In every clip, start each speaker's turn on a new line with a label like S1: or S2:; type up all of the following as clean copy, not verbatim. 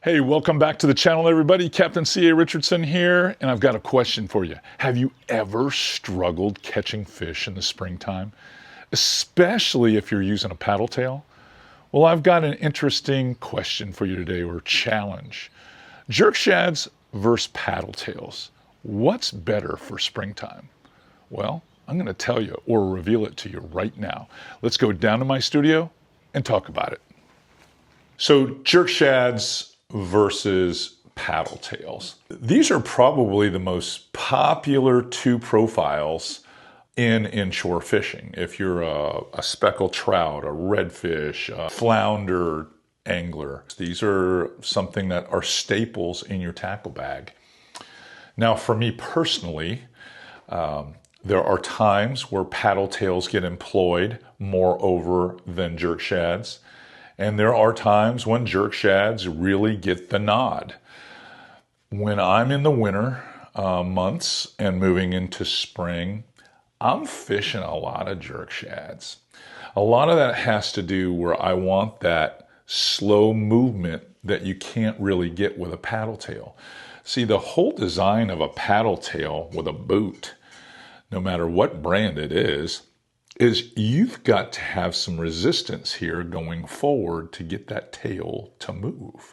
S1: Hey, welcome back to the channel, everybody. Captain C.A. Richardson here, and I've got a question for you. Have you ever struggled catching fish in the springtime, especially if you're using a paddle tail? Well, I've got an interesting question for you today, or challenge. Jerk shads versus paddle tails. What's better for springtime? Well, I'm going to tell you or reveal it to you right now. Let's go down to my studio and talk about it. So, jerk shads versus paddle tails. These are probably the most popular two profiles in inshore fishing. If you're a speckled trout, a redfish, a flounder angler, these are something that are staples in your tackle bag. Now, for me personally, there are times where paddle tails get employed more over than jerk shads. And there are times when jerk shads really get the nod. When I'm in the winter months and moving into spring, I'm fishing a lot of jerk shads. A lot of that has to do where I want that slow movement that you can't really get with a paddle tail. See, the whole design of a paddle tail with a boot, no matter what brand it is you've got to have some resistance here going forward to get that tail to move.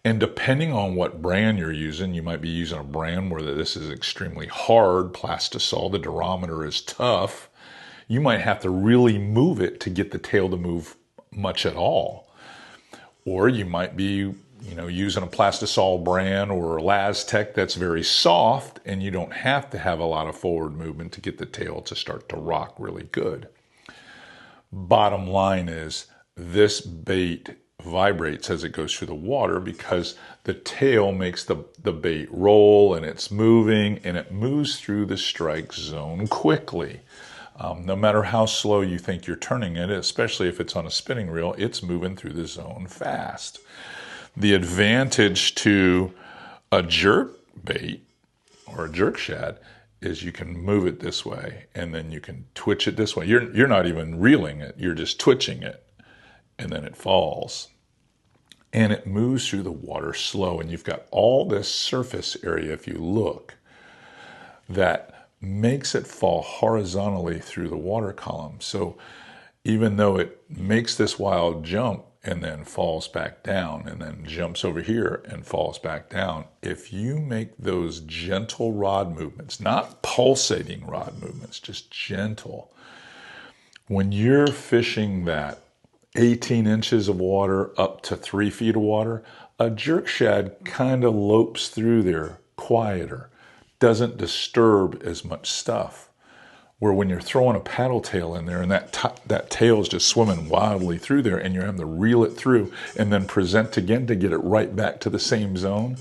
S1: And depending on what brand you're using, you might be using a brand where this is extremely hard, plastisol, the durometer is tough. You might have to really move it to get the tail to move much at all. Or you might be using a plastisol brand or a LazTech that's very soft, and you don't have to have a lot of forward movement to get the tail to start to rock really good. Bottom line is this bait vibrates as it goes through the water because the tail makes the bait roll, and it's moving, and it moves through the strike zone quickly. No matter how slow you think you're turning it, especially if it's on a spinning reel, it's moving through the zone fast. The advantage to a jerk bait or a jerk shad is you can move it this way, and then you can twitch it this way. You're not even reeling it, you're just twitching it, and then it falls. And it moves through the water slow, and you've got all this surface area, if you look, that makes it fall horizontally through the water column. So even though it makes this wild jump and then falls back down and then jumps over here and falls back down, if you make those gentle rod movements, not pulsating rod movements, just gentle, when you're fishing that 18 inches of water up to 3 feet of water, a jerk shad kind of lopes through there quieter, doesn't disturb as much stuff. Where when you're throwing a paddle tail in there and that tail is just swimming wildly through there, and you're having to reel it through and then present again to get it right back to the same zone,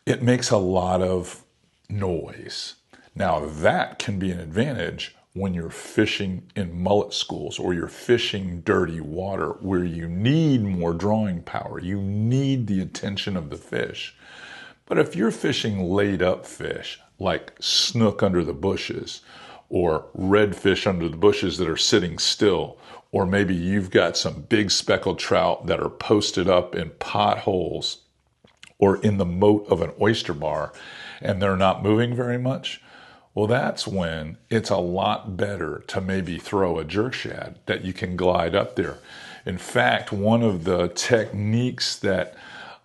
S1: it makes a lot of noise. Now that can be an advantage when you're fishing in mullet schools or you're fishing dirty water where you need more drawing power. You need the attention of the fish. But if you're fishing laid up fish like snook under the bushes, or redfish under the bushes that are sitting still, or maybe you've got some big speckled trout that are posted up in potholes or in the moat of an oyster bar and they're not moving very much, well, that's when it's a lot better to maybe throw a jerk shad that you can glide up there. In fact, one of the techniques that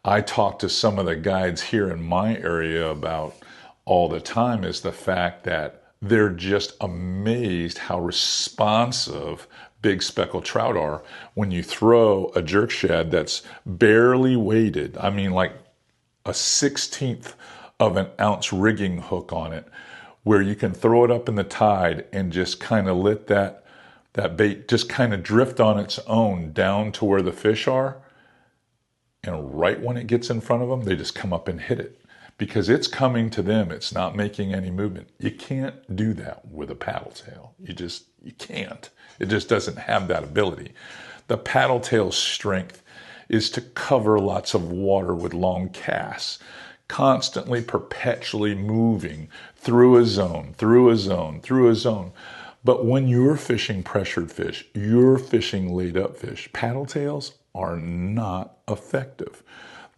S1: I talk to some of the guides here in my area about all the time is the fact that they're just amazed how responsive big speckled trout are when you throw a jerk shad that's barely weighted. I mean, like a 1/16 of an ounce rigging hook on it, where you can throw it up in the tide and just kind of let that bait just kind of drift on its own down to where the fish are. And right when it gets in front of them, they just come up and hit it. Because it's coming to them, it's not making any movement. You can't do that with a paddle tail. You can't. It just doesn't have that ability. The paddle tail's strength is to cover lots of water with long casts, constantly, perpetually moving through a zone, through a zone, through a zone. But when you're fishing pressured fish, you're fishing laid up fish. Paddle tails are not effective.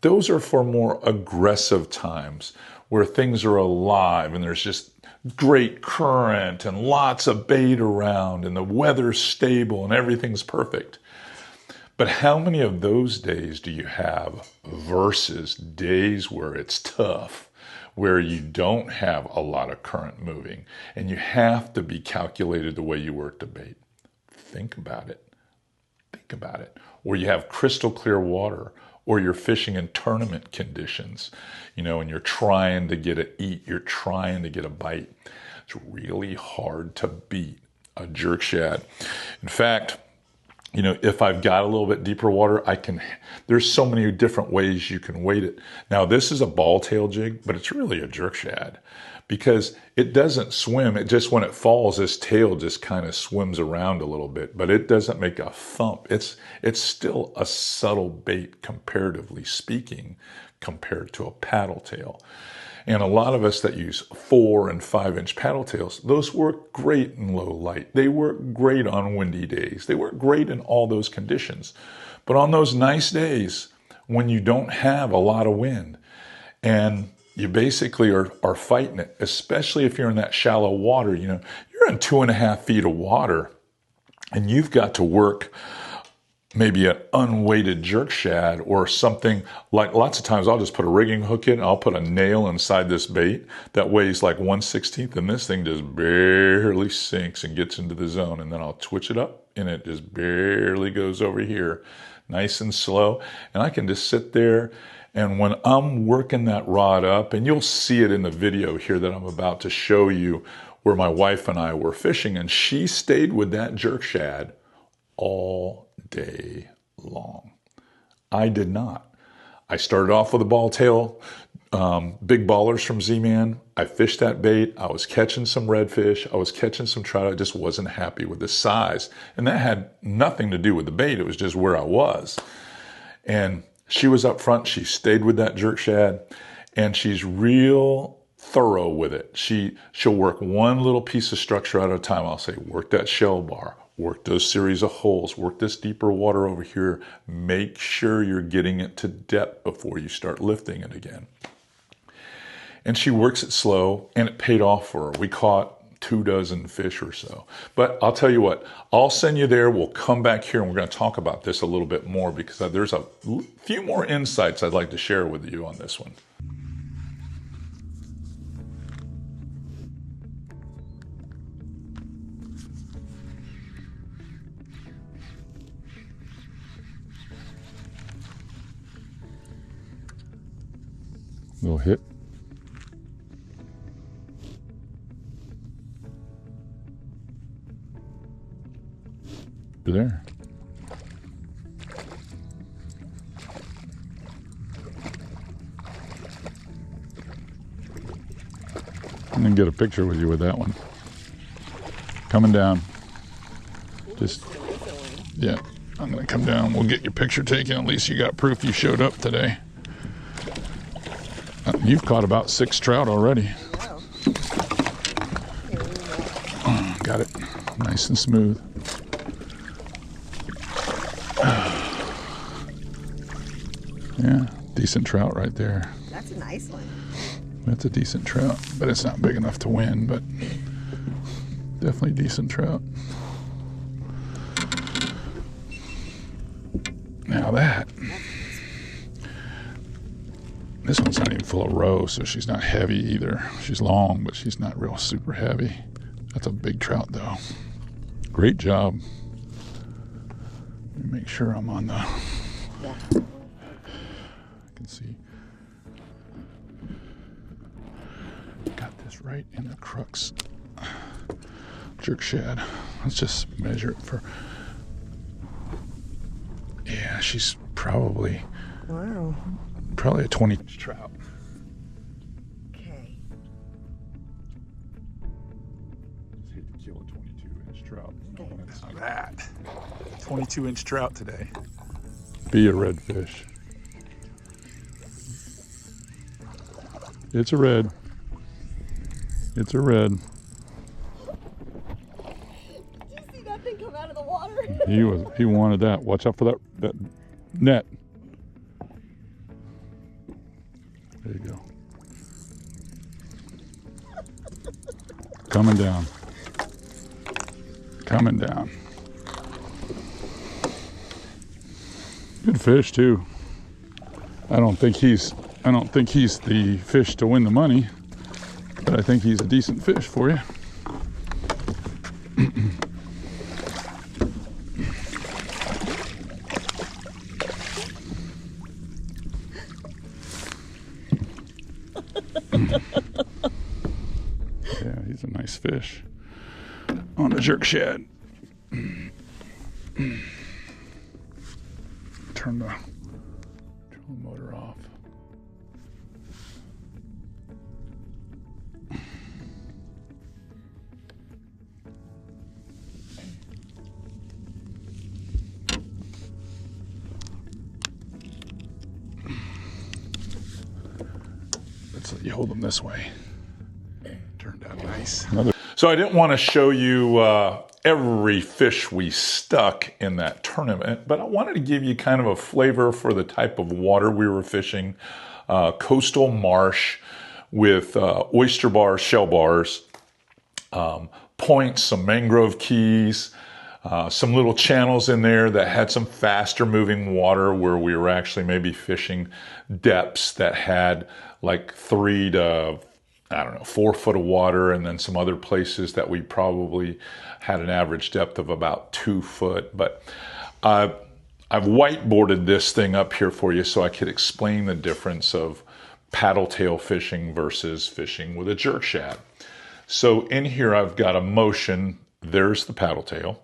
S1: Those are for more aggressive times where things are alive and there's just great current and lots of bait around and the weather's stable and everything's perfect. But how many of those days do you have versus days where it's tough, where you don't have a lot of current moving and you have to be calculated the way you work the bait? Think about it. Think about it. Or you have crystal clear water, or you're fishing in tournament conditions, you know, and you're trying to get an eat, you're trying to get a bite. It's really hard to beat a jerk shad. In fact, you know, if I've got a little bit deeper water, there's so many different ways you can weight it. Now, this is a ball tail jig, but it's really a jerk shad because it doesn't swim. It just, when it falls, this tail just kind of swims around a little bit, but it doesn't make a thump. It's still a subtle bait, comparatively speaking, compared to a paddle tail. And a lot of us that use 4 and 5 inch paddle tails, those work great in low light. They work great on windy days. They work great in all those conditions. But on those nice days, when you don't have a lot of wind and you basically are fighting it, especially if you're in that shallow water, you know, you're in 2.5 feet of water and you've got to work maybe an unweighted jerk shad or something. Like lots of times I'll just put a rigging hook in, I'll put a nail inside this bait that weighs like 1/16, and this thing just barely sinks and gets into the zone, and then I'll twitch it up and it just barely goes over here, nice and slow, and I can just sit there. And when I'm working that rod up, and you'll see it in the video here that I'm about to show you where my wife and I were fishing, and she stayed with that jerk shad all day long. I did not. I started off with a ball tail, big ballers from Z-Man. I fished that bait. I was catching some redfish. I was catching some trout. I just wasn't happy with the size. And that had nothing to do with the bait. It was just where I was. And she was up front. She stayed with that jerk shad, and she's real thorough with it. She'll work one little piece of structure at a time. I'll say, work that shell bar, work those series of holes, work this deeper water over here. Make sure you're getting it to depth before you start lifting it again. And she works it slow, and it paid off for her. We caught 24 fish or so. But I'll tell you what, I'll send you there. We'll come back here and we're going to talk about this a little bit more because there's a few more insights I'd like to share with you on this one. Little hit. You're there. I'm gonna get a picture with you with that one. Coming down. Just, yeah, I'm gonna come down. We'll get your picture taken. At least you got proof you showed up today. You've caught about 6 trout already. Oh, got it. Nice and smooth. Yeah, decent trout right there.
S2: That's a nice one.
S1: That's a decent trout, but it's not big enough to win, but definitely decent trout. Now this one's not even full of roe, so she's not heavy either. She's long, but she's not real super heavy. That's a big trout though. Great job. Let me make sure I'm on the...
S2: Yeah.
S1: I can see. Got this right in the crux. Jerk shad. Let's just measure it for... Yeah, she's probably...
S2: Wow.
S1: Probably a 20-inch trout.
S2: Okay.
S1: Just hate to kill a 22-inch trout.
S2: Okay.
S1: Now that 22-inch trout today. Be a redfish. It's a red. It's a red.
S2: Did you see that thing come out of the water?
S1: He wanted that. Watch out for that Net. There you go. Coming down. Coming down. Good fish too. I don't think he's the fish to win the money, but I think he's a decent fish for you. Yeah, he's a nice fish on a jerk shad. Turn the motor off. Let's let you hold them this way. Turned out nice. So I didn't want to show you every fish we stuck in that tournament, but I wanted to give you kind of a flavor for the type of water we were fishing. Coastal marsh with oyster bars, shell bars, points, some mangrove keys, some little channels in there that had some faster moving water where we were actually maybe fishing depths that had like 3 to, I don't know, 4 foot of water, and then some other places that we probably had an average depth of about 2 foot. But I've whiteboarded this thing up here for you so I could explain the difference of paddle tail fishing versus fishing with a jerk shad. So in here I've got a motion. There's the paddle tail.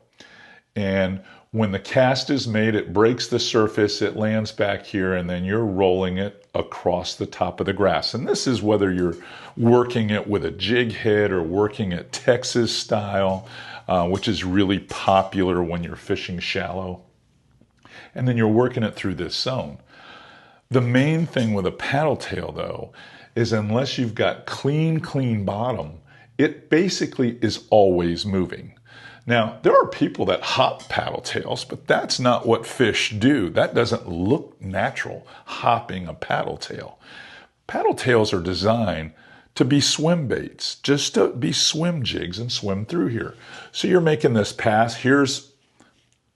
S1: And when the cast is made, it breaks the surface, it lands back here, and then you're rolling it across the top of the grass. And this is whether you're working it with a jig head or working it Texas style, which is really popular when you're fishing shallow. And then you're working it through this zone. The main thing with a paddle tail, though, is unless you've got clean bottom, it basically is always moving. Now, there are people that hop paddle tails, but that's not what fish do. That doesn't look natural, hopping a paddle tail. Paddle tails are designed to be swim baits, just to be swim jigs and swim through here. So you're making this pass. Here's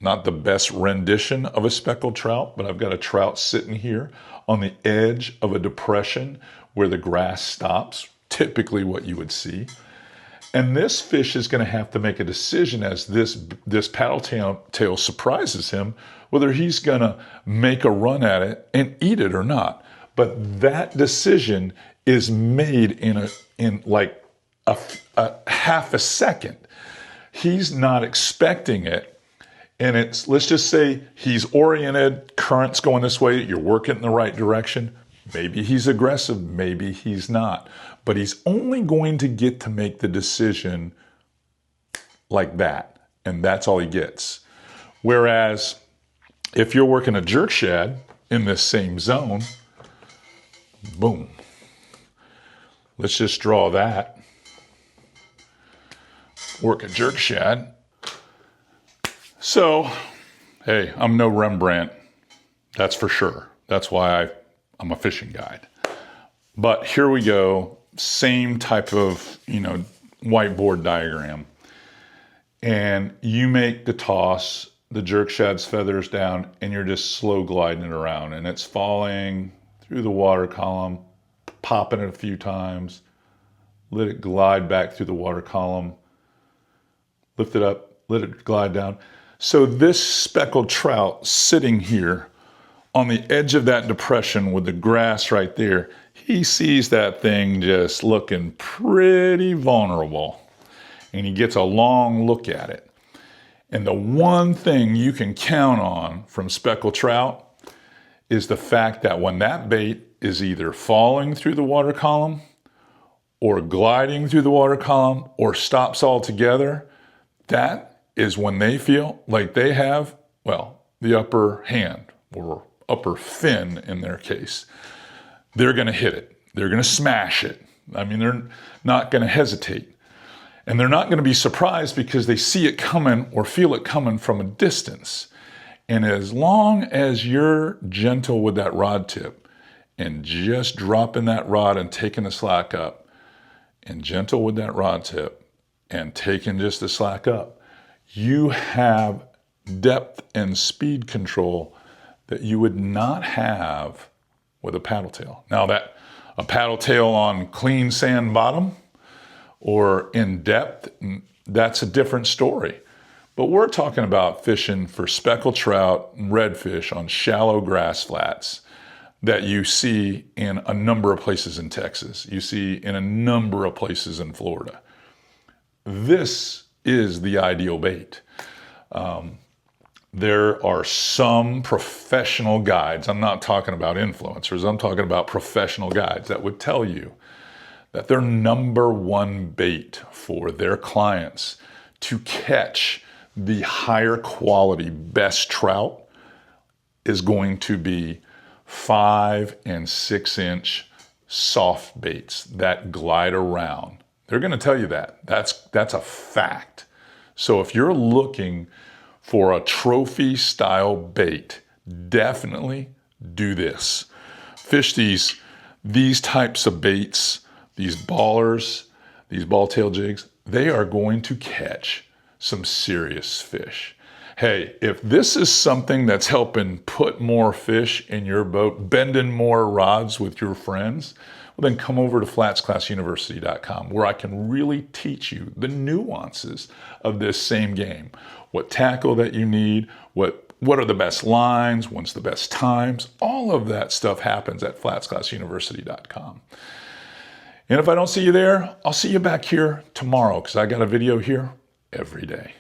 S1: not the best rendition of a speckled trout, but I've got a trout sitting here on the edge of a depression where the grass stops, typically what you would see. And this fish is going to have to make a decision as this paddle tail surprises him, whether he's going to make a run at it and eat it or not. But that decision is made in like a half a second. He's not expecting it. And it's, let's just say he's oriented, current's going this way, you're working in the right direction. Maybe he's aggressive, maybe he's not. But he's only going to get to make the decision like that. And that's all he gets. Whereas if you're working a jerk shad in this same zone, boom. Let's just draw that. Work a jerk shad. So, hey, I'm no Rembrandt. That's for sure. That's why I'm a fishing guide. But here we go. Same type of, whiteboard diagram. And you make the toss, the jerk shad's feathers down, and you're just slow gliding it around. And it's falling through the water column, popping it a few times, let it glide back through the water column, lift it up, let it glide down. So this speckled trout sitting here on the edge of that depression with the grass right there, he sees that thing just looking pretty vulnerable. And he gets a long look at it. And the one thing you can count on from speckled trout is the fact that when that bait is either falling through the water column or gliding through the water column or stops altogether, that is when they feel like they have, the upper hand or upper fin in their case. They're going to hit it. They're going to smash it. I mean, they're not going to hesitate. And they're not going to be surprised because they see it coming or feel it coming from a distance. And as long as you're gentle with that rod tip and just dropping that rod and taking the slack up, and gentle with that rod tip and taking just the slack up, you have depth and speed control that you would not have with a paddle tail. Now that a paddle tail on clean sand bottom or in depth, that's a different story. But we're talking about fishing for speckled trout and redfish on shallow grass flats that you see in a number of places in Texas. You see in a number of places in Florida. This is the ideal bait. There are some professional guides, I'm not talking about influencers, I'm talking about professional guides that would tell you that their number one bait for their clients to catch the higher quality, best trout is going to be 5 and 6 inch soft baits that glide around. They're going to tell you that. That's a fact. So if you're looking for a trophy style bait, definitely do this. Fish these types of baits, these ballers, these ball tail jigs, they are going to catch some serious fish. Hey, if this is something that's helping put more fish in your boat, bending more rods with your friends, well, then come over to FlatsClassUniversity.com where I can really teach you the nuances of this same game. What tackle that you need, what are the best lines, when's the best times, all of that stuff happens at FlatsClassUniversity.com. And if I don't see you there, I'll see you back here tomorrow because I got a video here every day.